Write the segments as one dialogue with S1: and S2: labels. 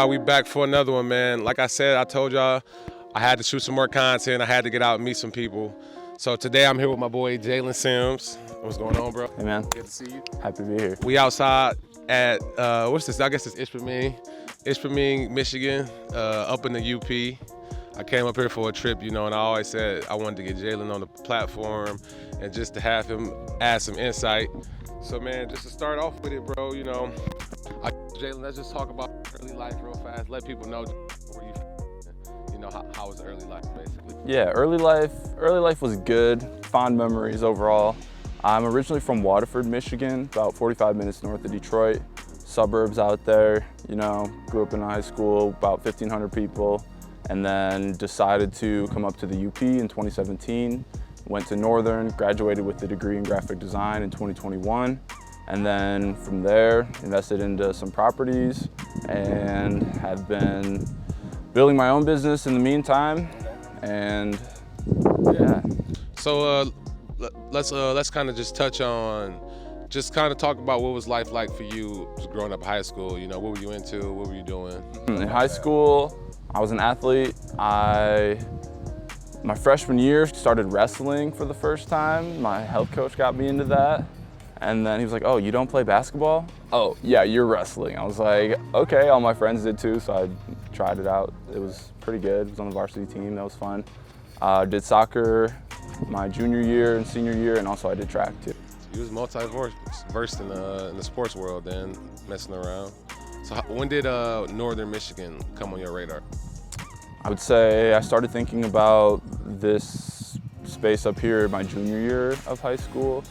S1: We back for another one, man. Like I said, I told y'all I had to shoot some more content. I had to get out and meet some people. So today I'm here with my boy Jalen Sims. What's going on, bro?
S2: Hey, man.
S1: Good to see you.
S2: Happy to be here.
S1: We outside at what's this? I guess it's Ishpeming, Michigan, up in the UP. I came up here for a trip, and I always said I wanted to get Jalen on the platform and just to have him add some insight. So, man, just to start off with it, bro, Jalen, let's just talk about early life real fast. Let people know where how was early life, basically.
S2: Yeah, early life was good. Fond memories overall. I'm originally from Waterford, Michigan, about 45 minutes north of Detroit. Suburbs out there, grew up in a high school, about 1,500 people, and then decided to come up to the UP in 2017. Went to Northern, graduated with a degree in graphic design in 2021. And then from there, invested into some properties and have been building my own business in the meantime. And yeah.
S1: So let's kind of just touch on, just kind of talk about what was life like for you growing up in high school. What were you into? What were you doing?
S2: In high school, I was an athlete. My freshman year started wrestling for the first time. My health coach got me into that. And then he was like, "Oh, you don't play basketball? Oh, yeah, you're wrestling." I was like, okay, all my friends did too, so I tried it out. It was pretty good. I was on the varsity team, that was fun. Did soccer my junior year and senior year, and also I did track too.
S1: You was multi-versed in the sports world then, messing around. So when did Northern Michigan come on your radar?
S2: I would say I started thinking about this space up here my junior year of high school.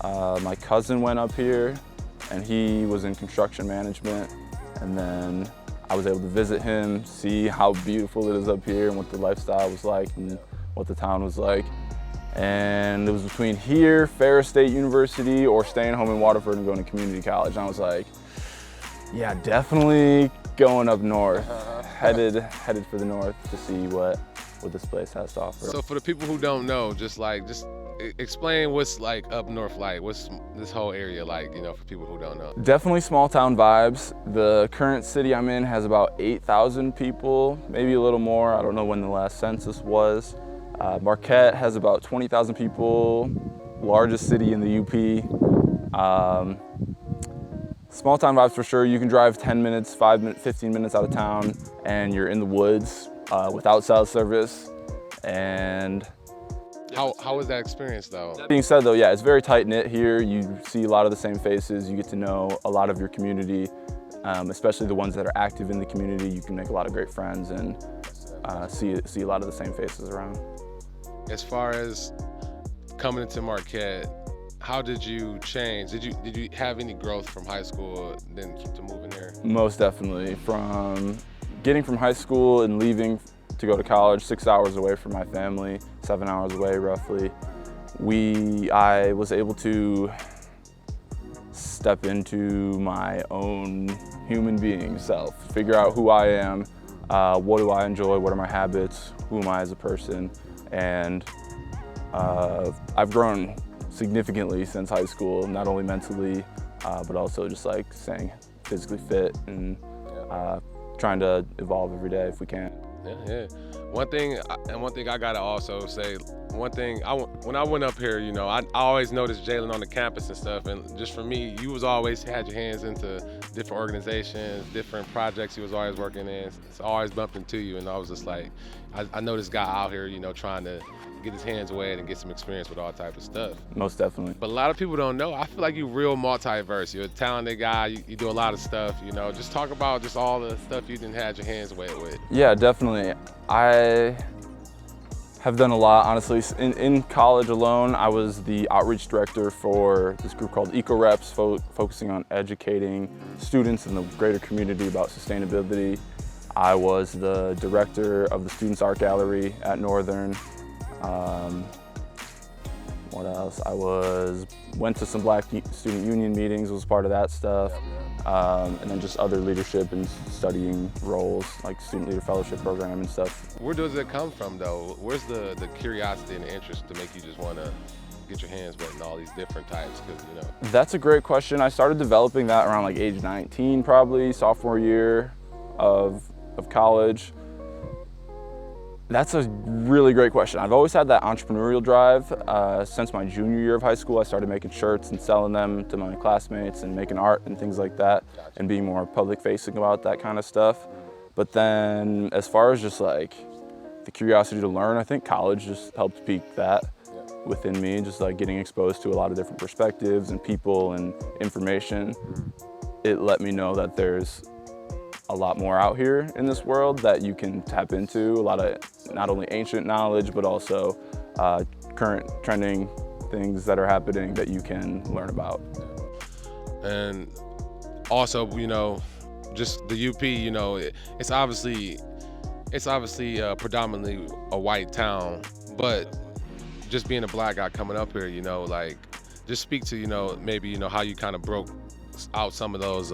S2: My cousin went up here and he was in construction management, and then I was able to visit him, see how beautiful it is up here and what the lifestyle was like and what the town was like. And it was between here, Ferris State University, or staying home in Waterford and going to community college. And I was like, yeah, definitely going up north, headed for the north to see what this place has to offer.
S1: So for the people who don't know, just explain what's like up north like. What's this whole area like, for people who don't know?
S2: Definitely small town vibes. The current city I'm in has about 8,000 people, maybe a little more. I don't know when the last census was. Marquette has about 20,000 people, largest city in the UP. Small town vibes for sure. You can drive 10 minutes, 15 minutes out of town, and you're in the woods without cell service. And
S1: how was that experience though?
S2: That being said though, yeah, it's very tight knit here. You see a lot of the same faces. You get to know a lot of your community, especially the ones that are active in the community. You can make a lot of great friends and see a lot of the same faces around.
S1: As far as coming into Marquette, how did you change? Did you have any growth from high school then to moving here?
S2: Most definitely. From getting from high school and leaving to go to college, 6 hours away from my family, 7 hours away roughly, I was able to step into my own human being self, figure out who I am, what do I enjoy, what are my habits, who am I as a person, and I've grown significantly since high school, not only mentally, but also just like staying physically fit and trying to evolve every day if we can.
S1: Yeah. One thing I gotta also say, when I went up here, I always noticed Jalen on the campus and stuff, and just for me, you was always had your hands into different organizations, different projects you was always working in. It's always bumped into you, and I was just like, I know this guy out here, trying to get his hands wet and get some experience with all type of stuff.
S2: Most definitely.
S1: But a lot of people don't know. I feel like you're real multiverse. You're a talented guy. You do a lot of stuff. Just talk about just all the stuff you didn't have your hands wet with.
S2: Yeah, definitely. I have done a lot, honestly. In college alone, I was the outreach director for this group called Eco Reps, focusing on educating students in the greater community about sustainability. I was the director of the Students Art Gallery at Northern. What else? I went to some Black Student Union meetings, was part of that stuff. And then just other leadership and studying roles, like Student Leader Fellowship Program and stuff.
S1: Where does it come from though? Where's the curiosity and the interest to make you just want to get your hands wet in all these different types? Because
S2: That's a great question. I started developing that around like age 19, probably, sophomore year. of college? That's a really great question. I've always had that entrepreneurial drive. Since my junior year of high school, I started making shirts and selling them to my classmates and making art and things like that, and being more public facing about that kind of stuff. But then as far as just like the curiosity to learn, I think college just helped pique that within me, just like getting exposed to a lot of different perspectives and people and information. It let me know that there's a lot more out here in this world that you can tap into, a lot of not only ancient knowledge, but also current trending things that are happening that you can learn about.
S1: And also, you know, just the UP, you know, it's obviously predominantly a white town, but just being a black guy coming up here, you know, like, just speak to, you know, maybe, you know, how you kind of broke out some of those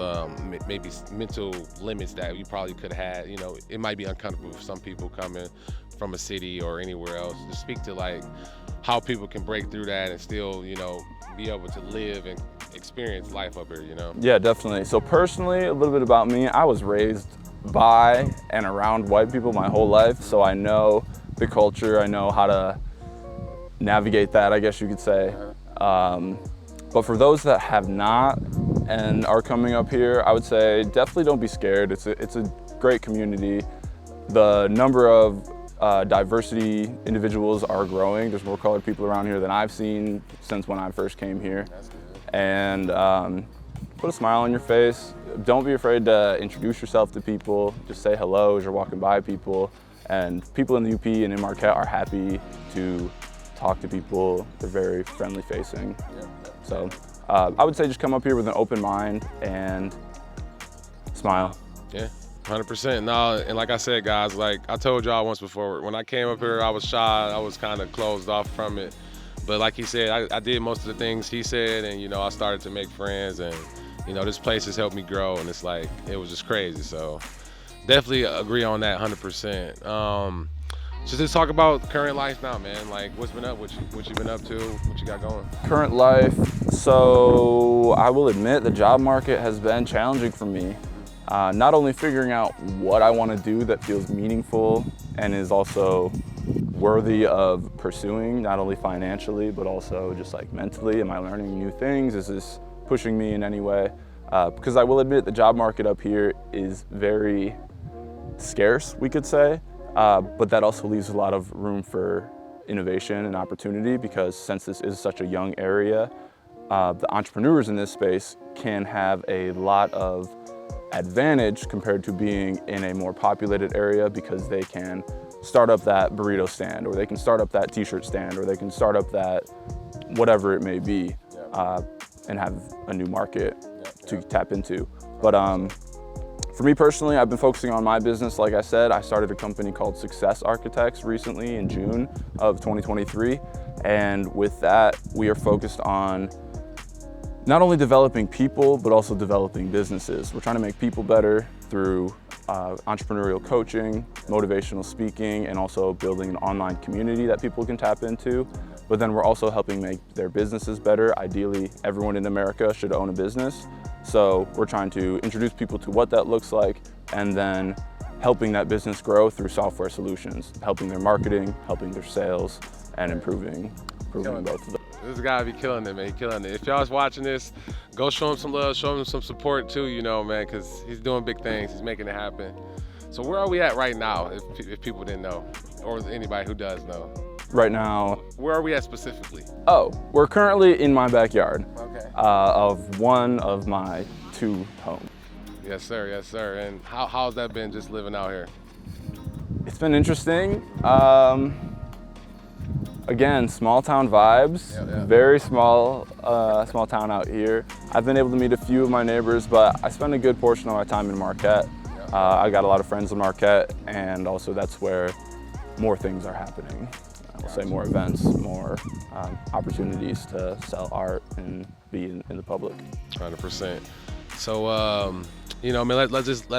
S1: maybe mental limits that you probably could have had. You know, it might be uncomfortable for some people coming from a city or anywhere else. Just speak to like how people can break through that and still, you know, be able to live and experience life up here, you know?
S2: Yeah, definitely. So personally, a little bit about me, I was raised by and around white people my whole life, so I know the culture, I know how to navigate that, I guess you could say. But for those that have not and are coming up here, I would say definitely don't be scared. It's a great community. The number of diversity individuals are growing. There's more colored people around here than I've seen since when I first came here. And put a smile on your face. Don't be afraid to introduce yourself to people. Just say hello as you're walking by people. And people in the UP and in Marquette are happy to talk to people. They're very friendly facing. So I would say just come up here with an open mind and smile.
S1: Yeah, 100%. No, and like I said, guys, like I told y'all once before, when I came up here, I was shy. I was kind of closed off from it. But like he said, I did most of the things he said, and, you know, I started to make friends, and, you know, this place has helped me grow, and it's like, it was just crazy. So definitely agree on that 100%. So just talk about current life now, man. Like, what's been up? What you been up to? What you got going?
S2: Current life. So I will admit the job market has been challenging for me. Not only figuring out what I want to do that feels meaningful and is also worthy of pursuing, not only financially, but also just like mentally. Am I learning new things? Is this pushing me in any way? Because I will admit the job market up here is very scarce, we could say. But that also leaves a lot of room for innovation and opportunity, because since this is such a young area, the entrepreneurs in this space can have a lot of advantage compared to being in a more populated area, because they can start up that burrito stand, or they can start up that t-shirt stand, or they can start up that whatever it may be, and have a new market to tap into. But for me personally, I've been focusing on my business. Like I said, I started a company called Success Architects recently in June of 2023. And with that, we are focused on not only developing people, but also developing businesses. We're trying to make people better through entrepreneurial coaching, motivational speaking, and also building an online community that people can tap into. But then we're also helping make their businesses better. Ideally, everyone in America should own a business. So we're trying to introduce people to what that looks like, and then helping that business grow through software solutions, helping their marketing, helping their sales, and improving both of them.
S1: This guy be killing it, man. He's killing it. If y'all's watching this, go show him some love, show him some support too, you know, man, because he's doing big things. He's making it happen. So where are we at right now, if people didn't know, or anybody who does know?
S2: Right now.
S1: Where are we at specifically?
S2: Oh, we're currently in my backyard.
S1: Okay.
S2: Of one of my 2 homes.
S1: Yes, sir. Yes, sir. And how's that been, just living out here?
S2: It's been interesting. Again, small town vibes. Yeah. Very small town out here. I've been able to meet a few of my neighbors, but I spend a good portion of my time in Marquette. I got a lot of friends in Marquette, and also that's where more things are happening. I'll say more events, more opportunities to sell art and be in the public.
S1: 100%. So, you know, man, let's just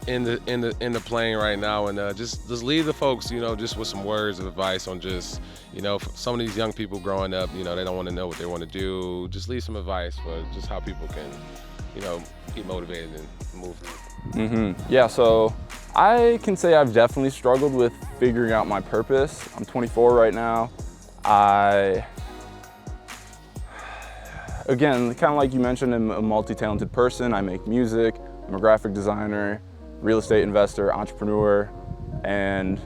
S1: end the plane right now, and just leave the folks, you know, just with some words of advice on just, you know, some of these young people growing up, you know, they don't want to know what they want to do. Just leave some advice for just how people can get motivated and move.
S2: Yeah, so I can say I've definitely struggled with figuring out my purpose. I'm 24 right now. Again, kind of like you mentioned, I'm a multi-talented person. I make music, I'm a graphic designer, real estate investor, entrepreneur, and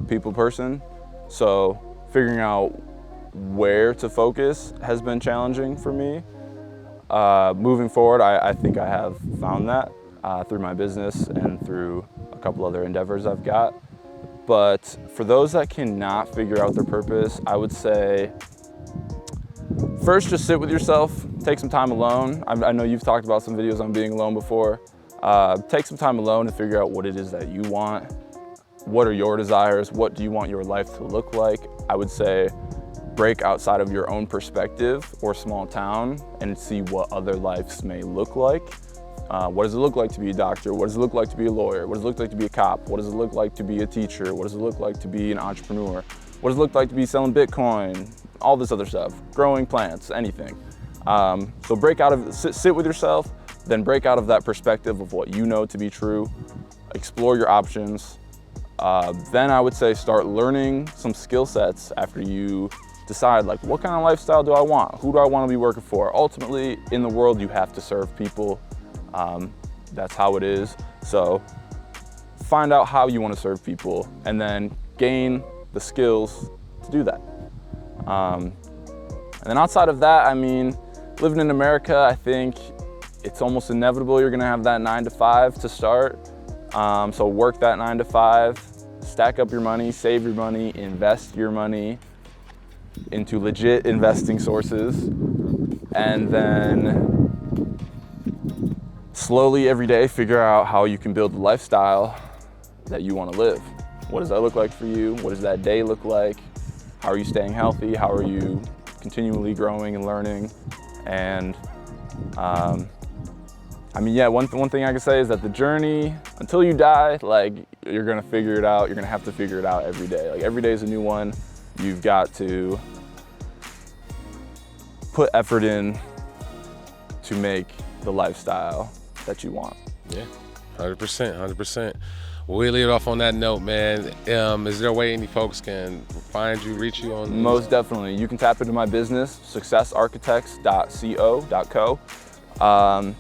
S2: people person. So figuring out where to focus has been challenging for me. Moving forward, I think I have found that through my business and through a couple other endeavors I've got. But for those that cannot figure out their purpose, I would say, first, just sit with yourself, take some time alone. I know you've talked about some videos on being alone before. Take some time alone to figure out what it is that you want. What are your desires? What do you want your life to look like? I would say break outside of your own perspective or small town and see what other lives may look like. What does it look like to be a doctor? What does it look like to be a lawyer? What does it look like to be a cop? What does it look like to be a teacher? What does it look like to be an entrepreneur? What does it look like to be selling Bitcoin? All this other stuff, growing plants, anything. So break out of, sit with yourself, then break out of that perspective of what you know to be true, explore your options. Then I would say start learning some skill sets after you decide, like, what kind of lifestyle do I want? Who do I want to be working for? Ultimately, in the world, you have to serve people. That's how it is. So find out how you want to serve people and then gain the skills to do that. And then outside of that, I mean, living in America, I think it's almost inevitable you're gonna have that 9 to 5 to start. So work that 9 to 5, stack up your money, save your money, invest your money into legit investing sources, and then slowly every day figure out how you can build the lifestyle that you want to live. What does that look like for you? What does that day look like? How are you staying healthy? How are you continually growing and learning? And I mean, yeah, one thing I can say is that the journey, until you die, like, you're gonna figure it out. You're gonna have to figure it out every day. Like, every day is a new one. You've got to put effort in to make the lifestyle that you want.
S1: Yeah, 100%, 100%. Well, we'll leave it off on that note, man. Is there a way any folks can find you, reach you on?
S2: Most definitely. You can tap into my business, successarchitects.co.co.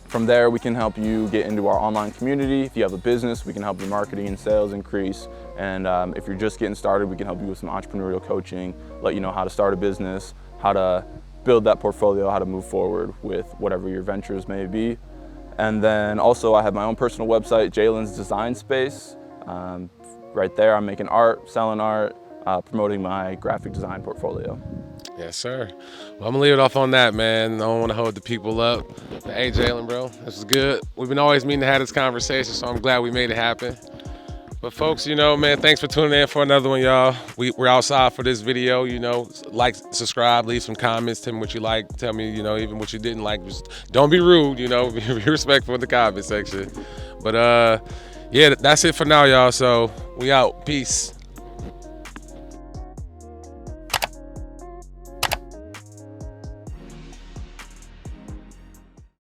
S2: From there, we can help you get into our online community. If you have a business, we can help your marketing and sales increase. And if you're just getting started, we can help you with some entrepreneurial coaching, let you know how to start a business, how to build that portfolio, how to move forward with whatever your ventures may be. And then also I have my own personal website, Jalen's Design Space. Right there, I'm making art, selling art, promoting my graphic design portfolio.
S1: Yes, sir. Well, I'm gonna leave it off on that, man. I don't want to hold the people up. But hey, Jalen, bro, this was good. We've been always meaning to have this conversation, so I'm glad we made it happen. But folks, man, thanks for tuning in for another one, y'all. We're outside for this video, like, subscribe, leave some comments, tell me what you like, tell me, even what you didn't like. Just don't be rude, be respectful in the comment section. But yeah, that's it for now, y'all. So we out. Peace.